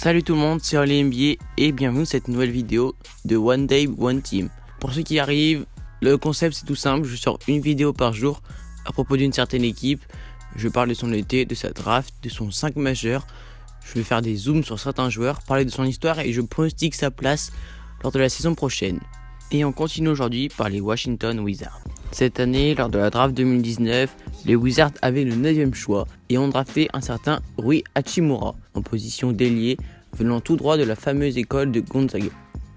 Salut tout le monde, c'est Early NBA et bienvenue dans cette nouvelle vidéo de One Day, One Team. Pour ceux qui arrivent, le concept c'est tout simple, je sors une vidéo par jour à propos d'une certaine équipe. Je parle de son été, de sa draft, de son 5 majeur. Je vais faire des zooms sur certains joueurs, parler de son histoire et je pronostique sa place lors de la saison prochaine. Et on continue aujourd'hui par les Washington Wizards. Cette année, lors de la draft 2019, les Wizards avaient le 9e choix et ont drafté un certain Rui Hachimura en position d'ailier venant tout droit de la fameuse école de Gonzaga.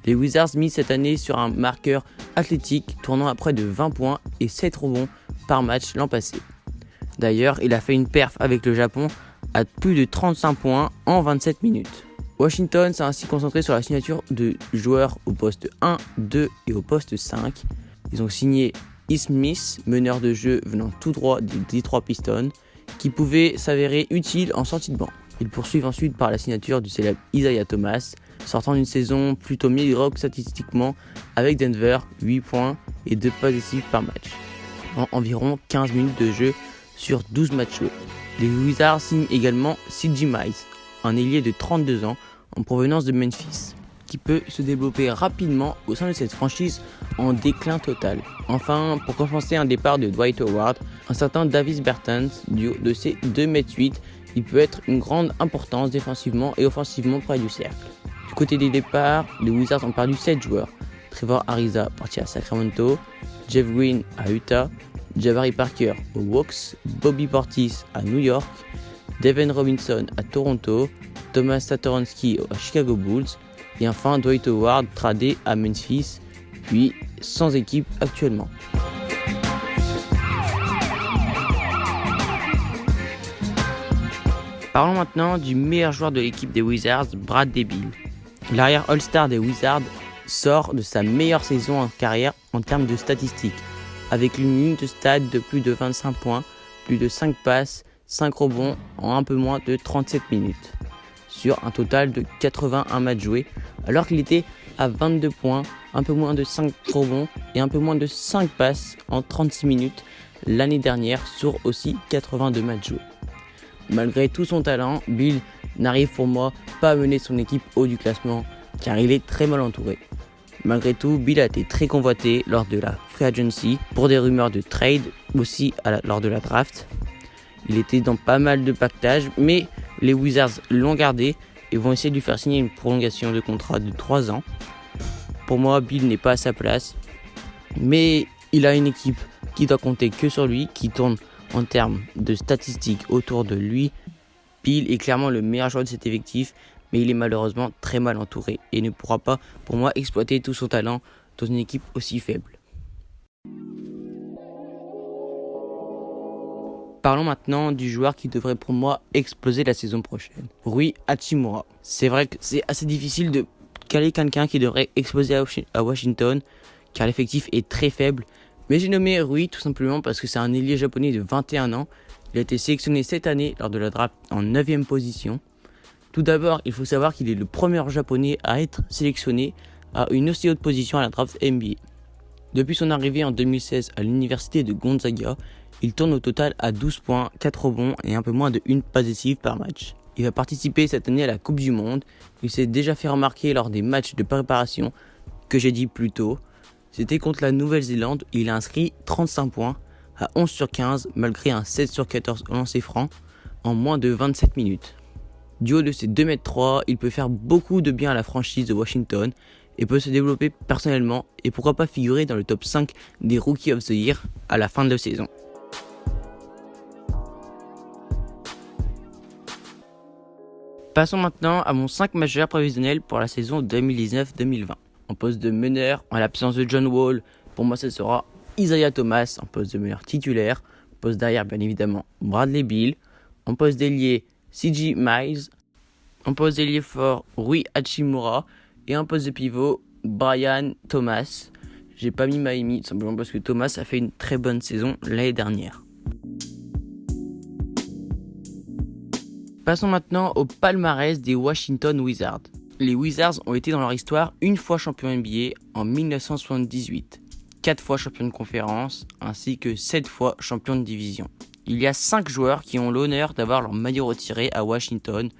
Les Wizards misent cette année sur un marqueur athlétique tournant à près de 20 points et 7 rebonds par match l'an passé. D'ailleurs, il a fait une perf avec le Japon à plus de 35 points en 27 minutes. Washington s'est ainsi concentré sur la signature de joueurs au poste 1, 2 et au poste 5. Ils ont signé Smith, meneur de jeu venant tout droit des Detroit Pistons, qui pouvait s'avérer utile en sortie de banc. Ils poursuivent ensuite par la signature du célèbre Isaiah Thomas, sortant d'une saison plutôt médiocre statistiquement avec Denver, 8 points et 2 passes décisives par match, en environ 15 minutes de jeu sur 12 matchs joués. Les Wizards signent également C.J. Miles, un ailier de 32 ans en provenance de Memphis, qui peut se développer rapidement au sein de cette franchise en déclin total. Enfin, pour compenser un départ de Dwight Howard, un certain Davis Bertans, du haut de ses 2,8 m, il peut être une grande importance défensivement et offensivement près du cercle. Du côté des départs, les Wizards ont perdu 7 joueurs. Trevor Ariza parti à Sacramento, Jeff Green à Utah, Jabari Parker aux Hawks, Bobby Portis à New York, Devin Robinson à Toronto, Thomas Satoransky à Chicago Bulls et enfin Dwight Howard tradé à Memphis, puis sans équipe actuellement. Parlons maintenant du meilleur joueur de l'équipe des Wizards, Bradley Beal. L'arrière All-Star des Wizards sort de sa meilleure saison en carrière en termes de statistiques, avec une ligne de stade de plus de 25 points, plus de 5 passes, 5 rebonds en un peu moins de 37 minutes, sur un total de 81 matchs joués, alors qu'il était à 22 points, un peu moins de 5 rebonds et un peu moins de 5 passes en 36 minutes l'année dernière sur aussi 82 matchs joués. Malgré tout son talent, Beal n'arrive pour moi pas à mener son équipe haut du classement car il est très mal entouré. Malgré tout, Beal a été très convoité lors de la Free Agency pour des rumeurs de trade, aussi lors de la draft. Il était dans pas mal de pactages, mais les Wizards l'ont gardé et vont essayer de lui faire signer une prolongation de contrat de 3 ans. Pour moi, Beal n'est pas à sa place, mais il a une équipe qui doit compter que sur lui, qui tourne en termes de statistiques autour de lui. Beal est clairement le meilleur joueur de cet effectif, mais il est malheureusement très mal entouré et ne pourra pas, pour moi, exploiter tout son talent dans une équipe aussi faible. Parlons maintenant du joueur qui devrait pour moi exploser la saison prochaine, Rui Hachimura. C'est vrai que c'est assez difficile de caler quelqu'un qui devrait exploser à Washington car l'effectif est très faible. Mais j'ai nommé Rui tout simplement parce que c'est un ailier japonais de 21 ans. Il a été sélectionné cette année lors de la draft en 9e position. Tout d'abord, il faut savoir qu'il est le premier japonais à être sélectionné à une aussi haute position à la draft NBA. Depuis son arrivée en 2016 à l'université de Gonzaga, il tourne au total à 12 points, 4 rebonds et un peu moins de 1 passe décisive par match. Il va participer cette année à la Coupe du Monde. Il s'est déjà fait remarquer lors des matchs de préparation que j'ai dit plus tôt. C'était contre la Nouvelle-Zélande. Il a inscrit 35 points à 11 sur 15 malgré un 7 sur 14 lancers francs en moins de 27 minutes. Du haut de ses 2,3 m, il peut faire beaucoup de bien à la franchise de Washington et peut se développer personnellement et pourquoi pas figurer dans le top 5 des Rookie of the Year à la fin de la saison. Passons maintenant à mon 5 majeur prévisionnel pour la saison 2019-2020. En poste de meneur, en l'absence de John Wall, pour moi ce sera Isaiah Thomas en poste de meneur titulaire. Poste derrière bien évidemment Bradley Beal. En poste d'ailier C.J. Miles. En poste d'ailier fort Rui Hachimura. Et en poste de pivot Brian Thomas. J'ai pas mis Miami simplement parce que Thomas a fait une très bonne saison l'année dernière. Passons maintenant au palmarès des Washington Wizards. Les Wizards ont été dans leur histoire une fois champions NBA en 1978, 4 fois champions de conférence ainsi que 7 fois champions de division. Il y a 5 joueurs qui ont l'honneur d'avoir leur maillot retiré à Washington,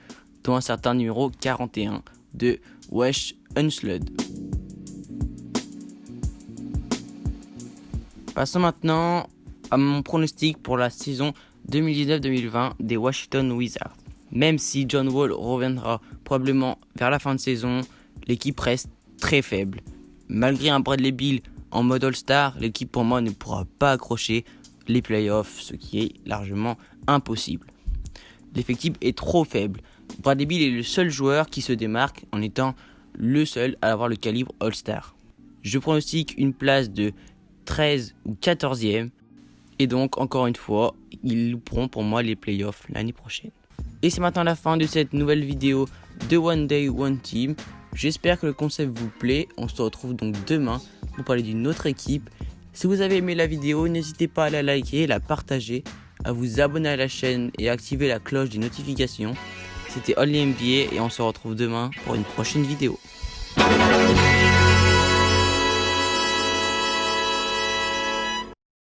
dont un certain numéro 41 de Wesh Unslud. Passons maintenant à mon pronostic pour la saison 2019-2020 des Washington Wizards. Même si John Wall reviendra probablement vers la fin de saison, l'équipe reste très faible. Malgré un Bradley Beal en mode All-Star, l'équipe pour moi ne pourra pas accrocher les playoffs, ce qui est largement impossible. L'effectif est trop faible. Bradley Beal est le seul joueur qui se démarque en étant le seul à avoir le calibre All-Star. Je pronostique une place de 13 ou 14e. Et donc, encore une fois, ils louperont pour moi les playoffs l'année prochaine. Et c'est maintenant la fin de cette nouvelle vidéo de One Day, One Team. J'espère que le concept vous plaît. On se retrouve donc demain pour parler d'une autre équipe. Si vous avez aimé la vidéo, n'hésitez pas à la liker, la partager, à vous abonner à la chaîne et à activer la cloche des notifications. C'était Only NBA et on se retrouve demain pour une prochaine vidéo.